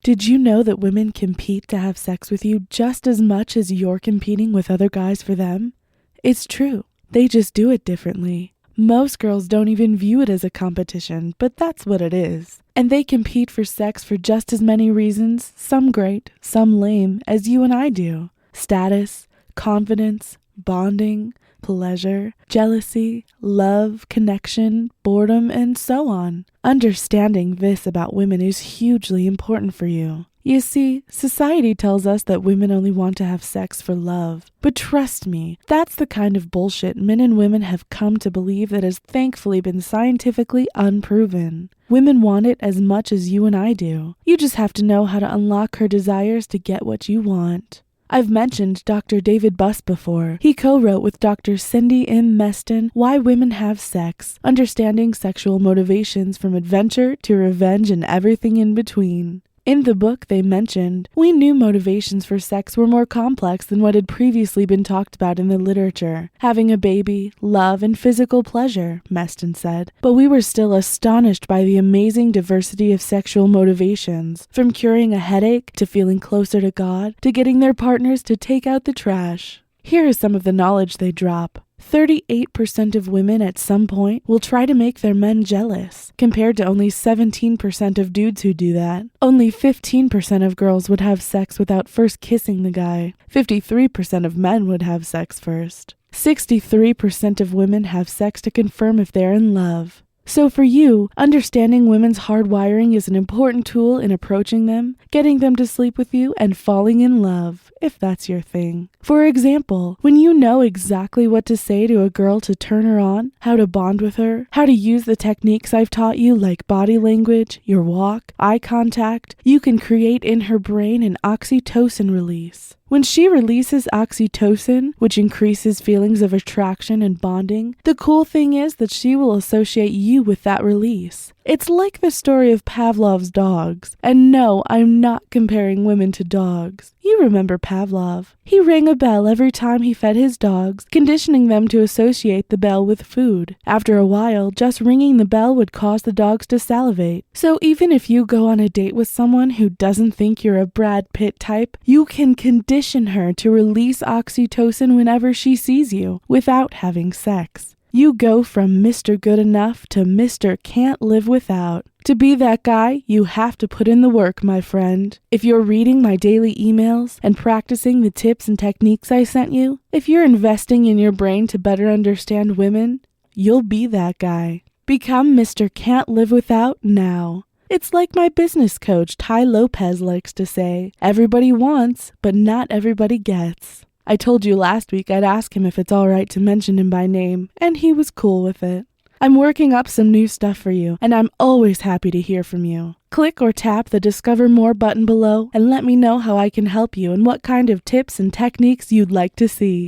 Did you know that women compete to have sex with you just as much as you're competing with other guys for them? It's true. They just do it differently. Most girls don't even view it as a competition, but that's what it is. And they compete for sex for just as many reasons, some great, some lame, as you and I do. Status, confidence, bonding, pleasure, jealousy, love, connection, boredom, and so on. Understanding this about women is hugely important for you. You see, society tells us that women only want to have sex for love. But trust me, that's the kind of bullshit men and women have come to believe that has thankfully been scientifically unproven. Women want it as much as you and I do. You just have to know how to unlock her desires to get what you want. I've mentioned Dr. David Buss before. He co-wrote with Dr. Cindy M. Meston Why Women Have Sex, Understanding Sexual Motivations from Adventure to Revenge and Everything in Between. In the book, they mentioned, we knew motivations for sex were more complex than what had previously been talked about in the literature. Having a baby, love, and physical pleasure, Meston said. But we were still astonished by the amazing diversity of sexual motivations, from curing a headache, to feeling closer to God, to getting their partners to take out the trash. Here is some of the knowledge they drop. 38% of women at some point will try to make their men jealous, compared to only 17% of dudes who do that. Only 15% of girls would have sex without first kissing the guy. 53% of men would have sex first. 63% of women have sex to confirm if they're in love. So for you, understanding women's hardwiring is an important tool in approaching them, getting them to sleep with you, and falling in love, if that's your thing. For example, when you know exactly what to say to a girl to turn her on, how to bond with her, how to use the techniques I've taught you like body language, your walk, eye contact, you can create in her brain an oxytocin release. When she releases oxytocin, which increases feelings of attraction and bonding, the cool thing is that she will associate you with that release. It's like the story of Pavlov's dogs. And no, I'm not comparing women to dogs. You remember Pavlov. He rang a bell every time he fed his dogs, conditioning them to associate the bell with food. After a while, just ringing the bell would cause the dogs to salivate. So even if you go on a date with someone who doesn't think you're a Brad Pitt type, you can condition her to release oxytocin whenever she sees you, without having sex. You go from Mr. Good Enough to Mr. Can't Live Without. To be that guy, you have to put in the work, my friend. If you're reading my daily emails and practicing the tips and techniques I sent you, if you're investing in your brain to better understand women, you'll be that guy. Become Mr. Can't Live Without now. It's like my business coach, Ty Lopez, likes to say, everybody wants, but not everybody gets. I told you last week I'd ask him if it's alright to mention him by name, and he was cool with it. I'm working up some new stuff for you, and I'm always happy to hear from you. Click or tap the Discover More button below and let me know how I can help you and what kind of tips and techniques you'd like to see.